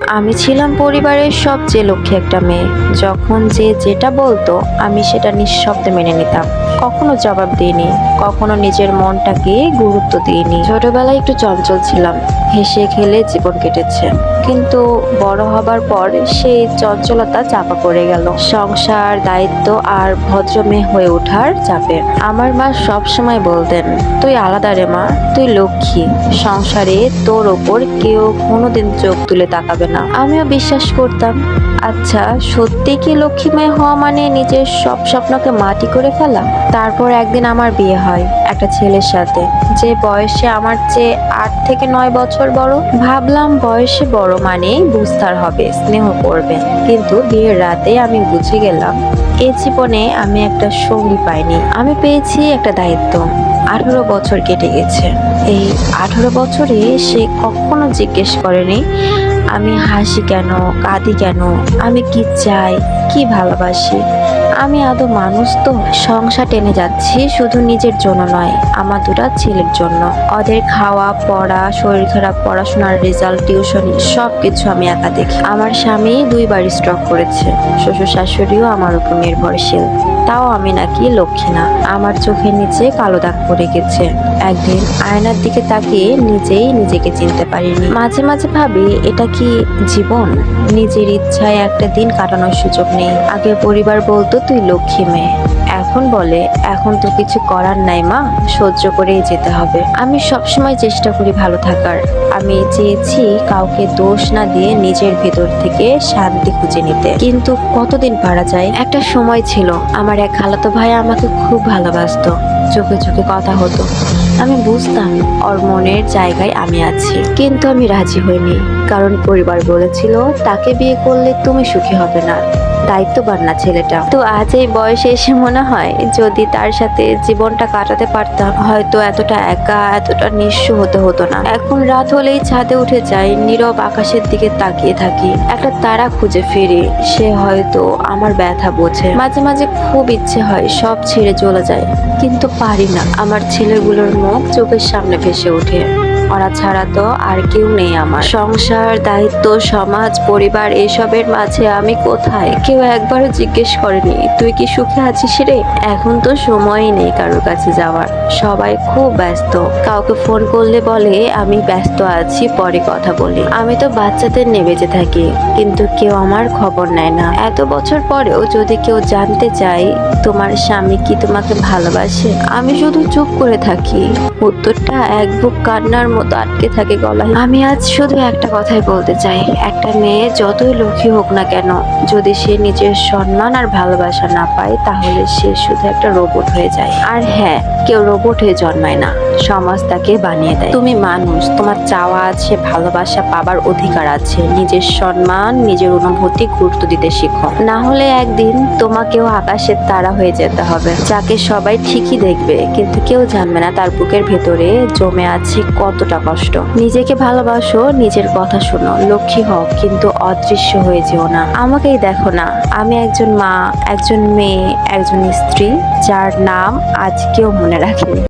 আমি ছিলাম পরিবারের সবচেয়ে লক্ষ্মী একটা মেয়ে। যখন যে যেটা বলতো আমি সেটা নিঃশব্দে মেনে নিতাম। কখনো জবাব দিইনি, কখনো নিজের মনটাকে গুরুত্ব দিইনি। ছোটবেলায় একটু চঞ্চল ছিলাম, হেসে খেলে জীবন কেটেছে। কিন্তু বড় হবার পর সেই চঞ্চলতা চাপা পড়ে গেল সংসার, দায়িত্ব আর ভদ্র মেয়ে হয়ে ওঠার চাপে। আমার মা সব সময় বলতেন, তুই আলাদা রে মা, তুই লক্ষ্মী, সংসারে তোর ওপর কেউ কোনোদিন চোখ তুলে তাকাবে না। আমিও বিশ্বাস করতাম। আচ্ছা, সত্যি কি লক্ষ্মী মেয়ে হওয়া মানে নিজের সব স্বপ্নকে মাটি করে ফেলা? তারপর একদিন আমার বিয়ে হয় একটা ছেলের সাথে, যে বয়সে আমার চেয়ে 8 থেকে 9 বছর বড়। ভাবলাম বয়সে বড় মানে বুঝতার হবে, স্নেহ করবে। কিন্তু বিয়ের রাতে আমি বুঝে গেলাম এ জীবনে আমি একটা সঙ্গী পাইনি, আমি পেয়েছি একটা দায়িত্ব। 18 বছর কেটে গেছে। এই 18 বছরে সে কখনো জিজ্ঞেস করেনি আমি হাসি কেন, কাঁদি কেন, আমি কি চাই, কি ভালোবাসি। আমি আদৌ মানুষ তো? সংসার টেনে যাচ্ছি শুধু নিজের জন্য নয়, আমার দুটা ছেলের জন্য। ওদের খাওয়া, পড়া, শরীর খারাপ, পড়াশোনার রেজাল্ট, টিউশনি সবকিছু আমি একা দেখি। আমার স্বামী 2বার স্ট্রোক করেছে, শ্বশুর শাশুড়িও আমার উপর নির্ভরশীল। তাও আমি নাকি লক্ষ্মী না। আমার চোখের নিচে কালো দাগ পড়ে গেছে। একদিন আয়নার দিকে তাকিয়ে নিজেই নিজেকে চিনতে পারিনি। মাঝে মাঝে ভাবি, এটা কি জীবন? নিজের ইচ্ছায় একটা দিন কাটানোর সুযোগ নেই। আগে পরিবার বলতো তুই লক্ষ্মী মেয়ে, এখন বলে এখন তো কিছু করার নাই মা, সহ্য করেই যেতে হবে। আমি সবসময় চেষ্টা করি ভালো থাকার। আমি চেয়েছি কাউকে দোষ না দিয়ে নিজের ভেতর থেকে শান্তি খুঁজে নিতে, কিন্তু কতদিন পারা যায়। একটা সময় ছিল আমার এক খালাতো ভাই আমাকে খুব ভালোবাসতো, চোখে চোখে কথা হতো। আমি বুঝতাম ওর মনের জায়গায় আমি আছি, কিন্তু আমি রাজি হইনি। কারণ পরিবার বলেছিল তাকে বিয়ে করলে তুমি সুখী হবে না, দায়িত্ববান না ছেলেটা। তো আজ এই বয়সে এসে মনে হয় যদি তার সাথে জীবনটা কাটাতে পারতাম, হয়তো এতটা একা, এতটা নিঃস্ব হতে হতো না। এখন রাত হলেই ছাদে উঠে যাই, নীরব আকাশের দিকে তাকিয়ে থাকি, একটা তারা খুঁজে ফিরি, সে হয়তো আমার ব্যথা বোঝে। মাঝে মাঝে খুব ইচ্ছে হয় সব ছেড়ে চলে যায়, কিন্তু পারি না। আমার ছেলেগুলোর মুখ চোখের সামনে ভেসে ওঠে, ওরা ছাড়া তো আর কেউ নেই আমার। সংসার, দায়িত্ব, সমাজ, পরিবার এসবের মাঝে আমি কোথায়? কেউ একবারও জিজ্ঞেস করেনি তুই কি সুখে আছিস রে? এখন তো সময়ই নেই কারোর কাছে যাওয়ার, সবাই খুব ব্যস্ত। কাউকে ফোন করলে বলে আমি ব্যস্ত আছি, পরে কথা বলি। আমি তো বাচ্চাদের নিয়ে বেঁচে থাকি, কিন্তু কেউ আমার খবর নেয় না। এত বছর পরেও যদি কেউ জানতে চায় তোমার স্বামী কি তোমাকে ভালোবাসে, আমি শুধু চুপ করে থাকি। উত্তরটা এক বুক কান্নার মতো আটকে থাকে গলায়। আমি আজ শুধু একটা কথাই বলতে চাই, একটা মেয়ে যতই লক্ষ্মী হোক না কেন, যদি সে নিজের সম্মান আর ভালোবাসা না পায়, তাহলে সে শুধু একটা রোবট হয়ে যায়। আর হ্যাঁ, কেউ রোবট হয়ে জন্মায় না, সমাজ তাকে বানিয়ে দেয়। তুমি মানুষ, তোমার চাওয়া আছে, ভালোবাসা পাবার অধিকার আছে। নিজের সম্মান, নিজের অনুভূতি গুরুত্ব দিতে শিখো, না হলে একদিন তোমাকেও আকাশের তারা হয়ে যেতে হবে, যাকে সবাই ঠিকই দেখবে কিন্তু কেউ জানবে না তার বুকের ভেতরে জমে আছে কতটা কষ্ট। নিজেকে ভালোবাসো, নিজের কথা শোনো, লক্ষ্মী হও, কিন্তু অদৃশ্য হয়ে যেও না। আমাকেই দেখো না, আমি একজন মা, একজন মেয়ে, একজন স্ত্রী, যার নাম আজ কেউ মনে রাখেনি।